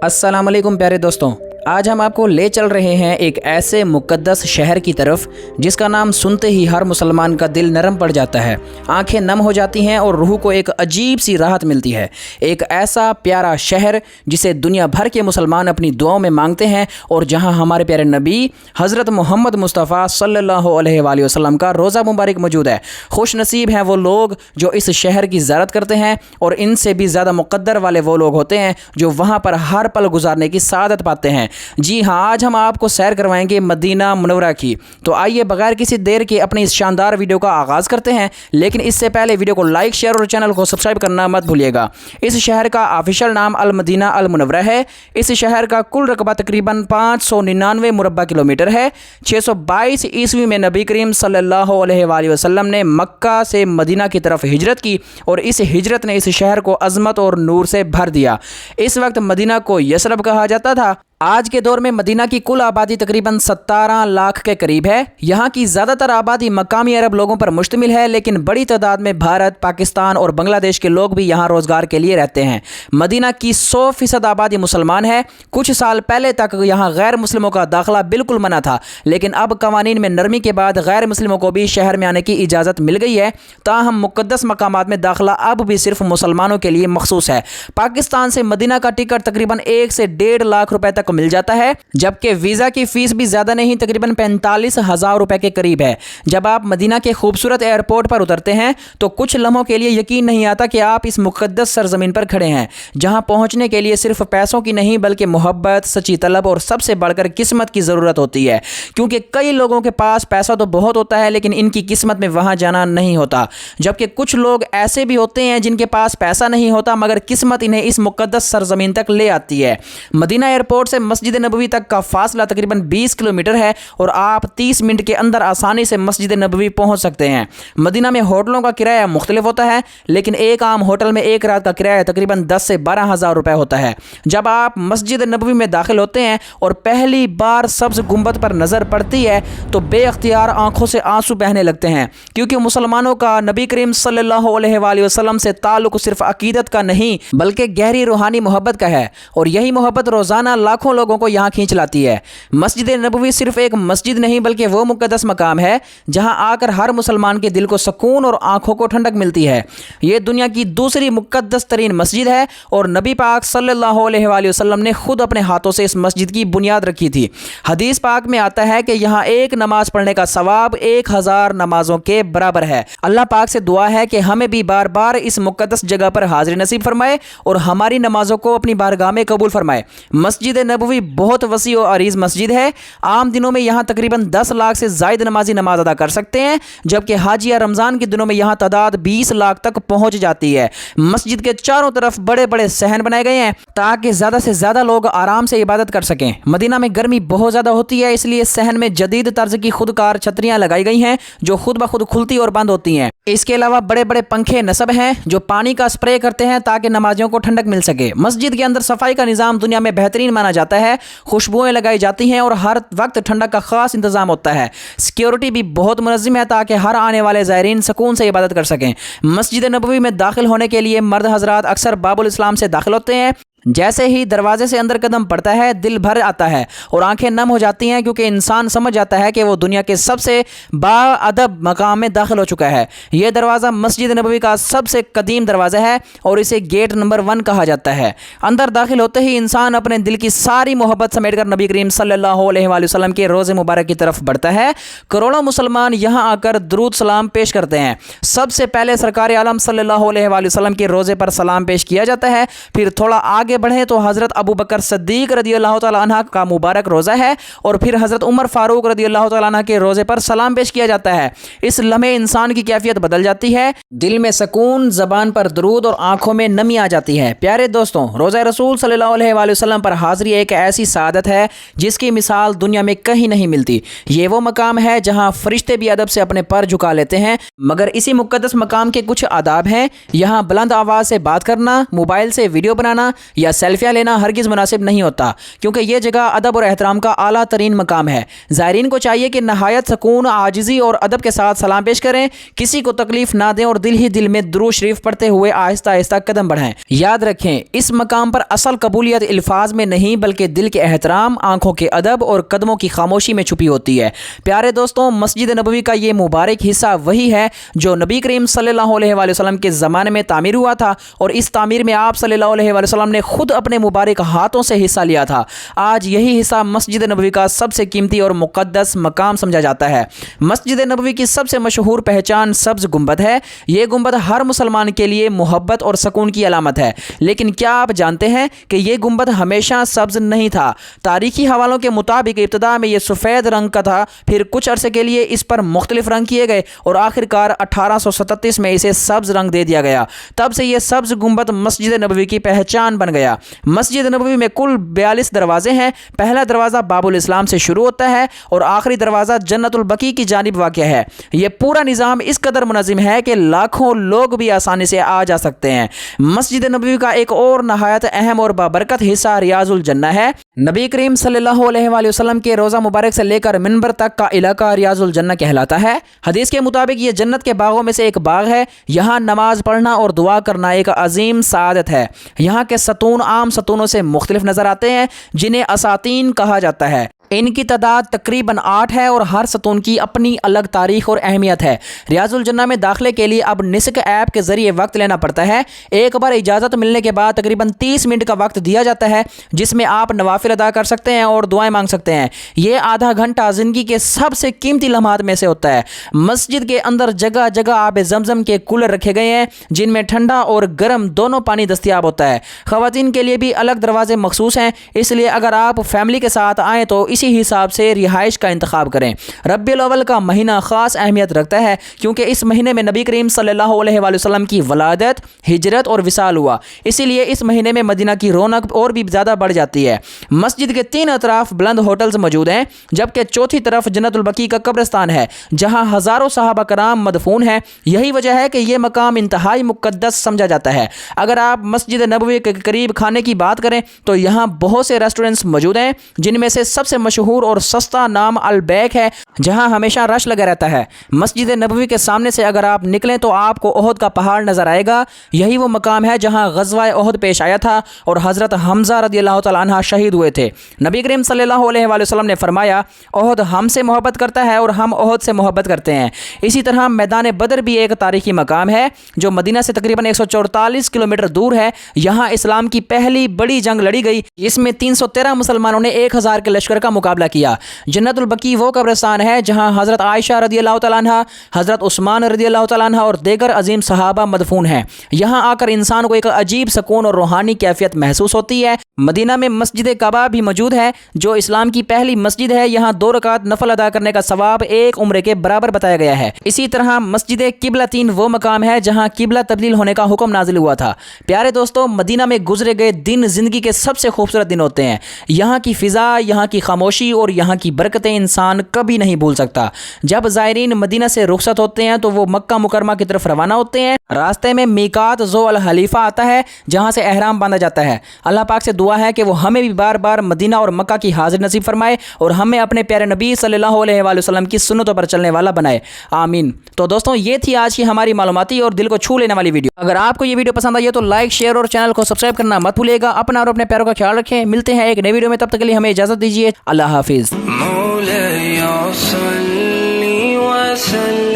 अस्सलाम वालेकुम प्यारे दोस्तों, आज हम आपको ले चल रहे हैं एक ऐसे मुक़द्दस शहर की तरफ जिसका नाम सुनते ही हर मुसलमान का दिल नरम पड़ जाता है, आंखें नम हो जाती हैं और रूह को एक अजीब सी राहत मिलती है। एक ऐसा प्यारा शहर जिसे दुनिया भर के मुसलमान अपनी दुआओं में मांगते हैं और जहां हमारे प्यारे नबी हज़रत मोहम्मद मुस्तफ़ा सल्लल्लाहु अलैहि वसल्लम का रोज़ा मुबारक मौजूद है। खुश नसीब हैं वो लोग जो इस शहर की ज़ियारत करते हैं और इनसे भी ज़्यादा मुक़द्दर वाले वो लोग होते हैं जो वहाँ पर हर पल गुजारने की सआदत पाते हैं। जी हाँ, आज हम आपको सैर करवाएंगे मदीना मुनव्वरा की। तो आइए बगैर किसी देर के अपनी इस शानदार वीडियो का आगाज़ करते हैं, लेकिन इससे पहले वीडियो को लाइक, शेयर और चैनल को सब्सक्राइब करना मत भूलिएगा। इस शहर का ऑफिशियल नाम अल मदीना अल मुनव्वरा है। इस शहर का कुल रकबा तकरीबन 599 मुरब्बा किलोमीटर है। 622 ईस्वी में नबी करीम सल्लल्लाहु अलैहि वसल्लम ने मक्का से मदीना की तरफ हिजरत की और इस हिजरत ने इस शहर को अज़मत और नूर से भर दिया। इस वक्त मदीना को यसरब कहा जाता था। आज के दौर में मदीना की कुल आबादी तकरीबन 17 लाख के करीब है। यहाँ की ज़्यादातर आबादी मकामी अरब लोगों पर मुश्तमिल है, लेकिन बड़ी तादाद में भारत, पाकिस्तान और बांग्लादेश के लोग भी यहाँ रोज़गार के लिए रहते हैं। मदीना की 100% आबादी मुसलमान है। कुछ साल पहले तक यहाँ गैर मुस्लिमों का दाखिला बिल्कुल मना था, लेकिन अब कवानीन में नरमी के बाद गैर मुस्लिमों को भी शहर में आने की इजाज़त मिल गई है। ताहम मुक़द्दस मकामात में दाखिला अब भी सिर्फ मुसलमानों के लिए मखसूस है। पाकिस्तान से मदीना का टिकट तकरीबन 1 से 1.5 लाख रुपए तक मिल जाता है, जबकि वीज़ा की फ़ीस भी ज़्यादा नहीं, तकरीबन 45,000 रुपए के करीब है। जब आप मदीना के खूबसूरत एयरपोर्ट पर उतरते हैं तो कुछ लम्हों के लिए यकीन नहीं आता कि आप इस मुक़द्दस सरज़मीन पर खड़े हैं, जहां पहुंचने के लिए सिर्फ पैसों की नहीं बल्कि मोहब्बत, सच्ची तलब और सबसे बढ़कर किस्मत की ज़रूरत होती है। क्योंकि कई लोगों के पास पैसा तो बहुत होता है, लेकिन इनकी किस्मत में वहां जाना नहीं होता। जबकि कुछ लोग ऐसे भी होते हैं जिनके पास पैसा नहीं होता मगर किस्मत इन्हें इस मुक़द्दस सरज़मीन तक ले आती है। मदीना एयरपोर्ट से मस्जिद नबवी तक का फासला तकरीबन 20 किलोमीटर है और आप 30 मिनट के अंदर आसानी से मस्जिद नबवी पहुंच सकते हैं। मदीना में होटलों का किराया मुख्तलिफ होता है, लेकिन एक आम होटल में एक रात का किराया तकरीबन 10 से 12 हज़ार रुपये होता है। जब आप मस्जिद नबवी में दाखिल होते हैं और पहली बार सब्ज़ गुंबद पर नज़र पड़ती है तो बेअख्तियार आंखों से आंसू बहने लगते हैं, क्योंकि मुसलमानों का नबी करीम सल्लल्लाहु अलैहि वसल्लम से ताल्लुक़ सिर्फ अकीदत का नहीं बल्कि गहरी रूहानी मोहब्बत का है, और यही मोहब्बत रोज़ाना लाखों लोगों को यहाँ खींच लाती है। मस्जिद नबवी सिर्फ एक मस्जिद नहीं बल्कि वो मुक़द्दस मकाम है जहाँ आकर हर मुसलमान के दिल को सुकून और आंखों को ठंडक मिलती है। ये दुनिया की दूसरी मुक़द्दस तरीन मस्जिद है और नबी पाक सल्लल्लाहु अलैहि वसल्लम ने खुद अपने हाथों से इस मस्जिद की बुनियाद रखी थी। हदीस पाक में आता है कि यहाँ एक नमाज पढ़ने का सवाब 1000 नमाजों के बराबर है। अल्लाह पाक से दुआ है कि हमें भी बार बार इस मुक़द्दस जगह पर हाज़िरी नसीब फरमाए और हमारी नमाजों को अपनी बारगाह में कबूल फरमाए। मस्जिद नबवी बहुत वसी और अरीज़ मस्जिद है। आम दिनों में यहाँ तकरीबन 10 लाख से ज़ायद नमाजी नमाज अदा कर सकते हैं, जबकि हाजी या रमज़ान के दिनों में यहाँ तादाद 20 लाख तक पहुँच जाती है। मस्जिद के चारों तरफ बड़े बड़े सहन बनाए गए हैं ताकि ज़्यादा से ज़्यादा लोग आराम से इबादत कर सकें। मदीना में गर्मी बहुत ज़्यादा होती है, इसलिए सहन में जदीद तर्ज की खुदकार छतरियाँ लगाई गई हैं जो खुद ब खुद खुलती और बंद होती हैं। इसके अलावा बड़े बड़े पंखे नस्ब हैं जो पानी का स्प्रे करते हैं ताकि नमाजियों को ठंडक मिल सके। मस्जिद के अंदर सफाई का निज़ाम दुनिया में बेहतरीन माना जाता है। खुशबुएं लगाई जाती हैं और हर वक्त ठंडक का खास इंतजाम होता है। सिक्योरिटी भी बहुत मुनज़्ज़म है ताकि हर आने वाले ज़ायरीन सुकून से इबादत कर सकें। मस्जिद नबवी में दाखिल होने के लिए मर्द हज़रात अक्सर बाबुल इस्लाम से दाखिल होते हैं। जैसे ही दरवाजे से अंदर कदम पड़ता है दिल भर आता है और आंखें नम हो जाती हैं, क्योंकि इंसान समझ जाता है कि वो दुनिया के सबसे बाअदब मकाम में दाखिल हो चुका है। यह दरवाज़ा मस्जिद नबवी का सबसे कदीम दरवाज़ा है और इसे गेट नंबर 1 कहा जाता है। अंदर दाखिल होते ही इंसान अपने दिल की सारी मोहब्बत समेट कर नबी करीम सल्लल्लाहु अलैहि वसल्लम के रोज़े मुबारक की तरफ बढ़ता है। करोड़ों मुसलमान यहाँ आकर दरूद सलाम पेश करते हैं। सबसे पहले सरकार आलम सल्लल्लाहु अलैहि वसल्लम के रोज़े पर सलाम पेश किया जाता है। फिर थोड़ा आगे बढ़े तो हज़रत अबू बकर सिद्दीक़ रज़ियल्लाहु तआला अन्हा का मुबारक रोज़ा है और फिर हज़रत उमर फ़ारूक रज़ियल्लाहु तआला अन्हा के रोज़े पर सलाम पेश किया जाता है। इस लम्हे इंसान की कैफियत बदल जाती है, दिल में सुकून, ज़बान पर दरूद और आंखों में नमी आ जाती है। प्यारे दोस्तों, रोज़ा रसूल सल्लल्लाहु अलैहि वसल्लम पर हाज़िरी एक ऐसी सादत है जिसकी मिसाल दुनिया में कहीं नहीं मिलती। ये वो मकाम है जहाँ फरिश्ते भी अदब से अपने पर झुका लेते हैं। मगर इसी मुक़द्दस मकाम के कुछ आदाब हैं। यहाँ बुलंद आवाज़ से बात करना, मोबाइल से वीडियो बनाना یا سیلفیاں لینا ہرگز مناسب نہیں ہوتا، کیونکہ یہ جگہ ادب اور احترام کا اعلیٰ ترین مقام ہے۔ زائرین کو چاہیے کہ نہایت سکون، عاجزی اور ادب کے ساتھ سلام پیش کریں، کسی کو تکلیف نہ دیں اور دل ہی دل میں درود شریف پڑھتے ہوئے آہستہ آہستہ قدم بڑھائیں۔ یاد رکھیں، اس مقام پر اصل قبولیت الفاظ میں نہیں بلکہ دل کے احترام، آنکھوں کے ادب اور قدموں کی خاموشی میں چھپی ہوتی ہے۔ پیارے دوستوں، مسجد نبوی کا یہ مبارک حصہ وہی ہے جو نبی کریم صلی اللہ علیہ وآلہ وسلم کے زمانے میں تعمیر ہوا تھا، اور اس تعمیر میں آپ صلی اللہ علیہ وآلہ وسلم نے خود اپنے مبارک ہاتھوں سے حصہ لیا تھا۔ آج یہی حصہ مسجد نبوی کا سب سے قیمتی اور مقدس مقام سمجھا جاتا ہے۔ مسجد نبوی کی سب سے مشہور پہچان سبز گنبد ہے۔ یہ گنبد ہر مسلمان کے لیے محبت اور سکون کی علامت ہے، لیکن کیا آپ جانتے ہیں کہ یہ گنبد ہمیشہ سبز نہیں تھا؟ تاریخی حوالوں کے مطابق ابتدا میں یہ سفید رنگ کا تھا، پھر کچھ عرصے کے لیے اس پر مختلف رنگ کیے گئے اور آخر کار 1837 میں اسے سبز رنگ دے دیا گیا۔ تب سے یہ سبز گنبد مسجد نبوی کی پہچان بن گیا۔ مسجد نبوی میں کل 42 دروازے ہیں۔ پہلا دروازہ باب الاسلام سے شروع ہوتا ہے اور آخری دروازہ جنت البقیع کی جانب واقع ہے۔ یہ پورا نظام اس قدر منظم ہے کہ لاکھوں لوگ بھی آسانی سے آ جا سکتے ہیں۔ مسجد نبوی کا ایک اور نہایت اہم اور بابرکت حصہ ریاض الجنہ ہے۔ نبی کریم صلی اللہ علیہ وآلہ وسلم کے روضہ مبارک سے لے کر منبر تک کا علاقہ ریاض الجنہ کہلاتا ہے۔ حدیث کے مطابق یہ جنت کے باغوں میں سے ایک باغ ہے۔ یہاں نماز پڑھنا اور دعا کرنا ایک عظیم سعادت ہے۔ یہاں کے ستون عام ستونوں سے مختلف نظر آتے ہیں، جنہیں اساتین کہا جاتا ہے۔ ان کی تعداد تقریباً 8 ہے اور ہر ستون کی اپنی الگ تاریخ اور اہمیت ہے۔ ریاض الجنہ میں داخلے کے لیے اب نسک ایپ کے ذریعے وقت لینا پڑتا ہے۔ ایک بار اجازت ملنے کے بعد تقریباً 30 منٹ کا وقت دیا جاتا ہے، جس میں آپ نوافل ادا کر سکتے ہیں اور دعائیں مانگ سکتے ہیں۔ یہ آدھا گھنٹہ زندگی کے سب سے قیمتی لمحات میں سے ہوتا ہے۔ مسجد کے اندر جگہ جگہ آب زمزم کے کولر رکھے گئے ہیں، جن میں ٹھنڈا اور گرم دونوں پانی دستیاب ہوتا ہے۔ خواتین کے لیے بھی الگ دروازے مخصوص ہیں، اس لیے اگر آپ فیملی کے ساتھ آئیں تو اسی حساب سے رہائش کا انتخاب کریں۔ ربیع الاول کا مہینہ خاص اہمیت رکھتا ہے، کیونکہ اس مہینے میں نبی کریم صلی اللہ علیہ وآلہ وسلم کی ولادت، ہجرت اور وصال ہوا۔ اسی لیے اس مہینے میں مدینہ کی رونق اور بھی زیادہ بڑھ جاتی ہے۔ مسجد کے 3 اطراف بلند ہوٹلز موجود ہیں، جبکہ چوتھی طرف جنت البقیع کا قبرستان ہے، جہاں ہزاروں صحابہ کرام مدفون ہیں۔ یہی وجہ ہے کہ یہ مقام انتہائی مقدس سمجھا جاتا ہے۔ اگر آپ مسجد نبوی کے قریب کھانے کی بات کریں تو یہاں بہت سے ریسٹورنٹس موجود ہیں، جن میں سے سب سے مشہور اور سستا نام البیک ہے، جہاں ہمیشہ رش لگا رہتا ہے۔ مسجد نبوی کے سامنے سے اگر آپ نکلیں تو آپ کو احد کا پہاڑ نظر آئے گا۔ یہی وہ مقام ہے جہاں غزوہ احد پیش آیا تھا اور حضرت حمزہ رضی اللہ تعالیٰ عنہ شہید ہوئے تھے۔ نبی کریم صلی اللہ علیہ وآلہ وسلم نے فرمایا، احد ہم سے محبت کرتا ہے اور ہم احد سے محبت کرتے ہیں۔ اسی طرح میدان بدر بھی ایک تاریخی مقام ہے، جو مدینہ سے تقریباً 144 کلومیٹر دور ہے۔ یہاں اسلام کی پہلی بڑی جنگ لڑی گئی، اس میں 313 مسلمانوں نے 1000 کے لشکر کا مقابلہ کیا۔ جنت البقیع وہ قبرستان ہے جہاں حضرت عائشہ رضی اللہ تعالیٰ عنہ، حضرت عثمان رضی اللہ تعالیٰ عنہ اور دیگر عظیم صحابہ مدفون ہیں۔ یہاں آ کر انسان کو ایک عجیب سکون اور روحانی کیفیت محسوس ہوتی ہے۔ مدینہ میں مسجد کعبہ بھی موجود ہے، جو اسلام کی پہلی مسجد ہے۔ یہاں 2 رکعت نفل ادا کرنے کا ثواب 1 عمرے کے برابر بتایا گیا ہے۔ اسی طرح مسجد قبلتین وہ مقام ہے جہاں قبلہ تبدیل ہونے کا حکم نازل ہوا تھا۔ پیارے دوستوں، مدینہ میں گزرے گئے دن زندگی کے سب سے خوبصورت دن ہوتے ہیں۔ یہاں کی فضا، یہاں کی خاموشی اور یہاں کی برکتیں انسان کبھی نہیں بھول سکتا۔ جب زائرین مدینہ سے رخصت ہوتے ہیں تو وہ مکہ مکرمہ کی طرف روانہ ہوتے ہیں۔ راستے میں میقات ذو الحلیفہ آتا ہے، جہاں سے احرام باندھا جاتا ہے۔ اللہ پاک سے دعا ہے کہ وہ ہمیں بھی بار بار مدینہ اور مکہ کی حاضر نصیب فرمائے اور ہمیں اپنے پیارے نبی صلی اللہ علیہ وآلہ وسلم کی سنتوں پر چلنے والا بنائے، آمین۔ تو دوستوں، یہ تھی آج کی ہماری معلوماتی اور دل کو چھو لینے والی ویڈیو۔ اگر آپ کو یہ ویڈیو پسند آئی تو لائک، شیئر اور چینل کو سبسکرائب کرنا مت بھولیے گا۔ اپنا اور اپنے پیاروں کا خیال رکھیں۔ ملتے ہیں ایک نئی ویڈیو میں، تب تک کے لیے ہمیں اجازت دیجیے۔ اللہ حافظ۔ مولاي صل وسلم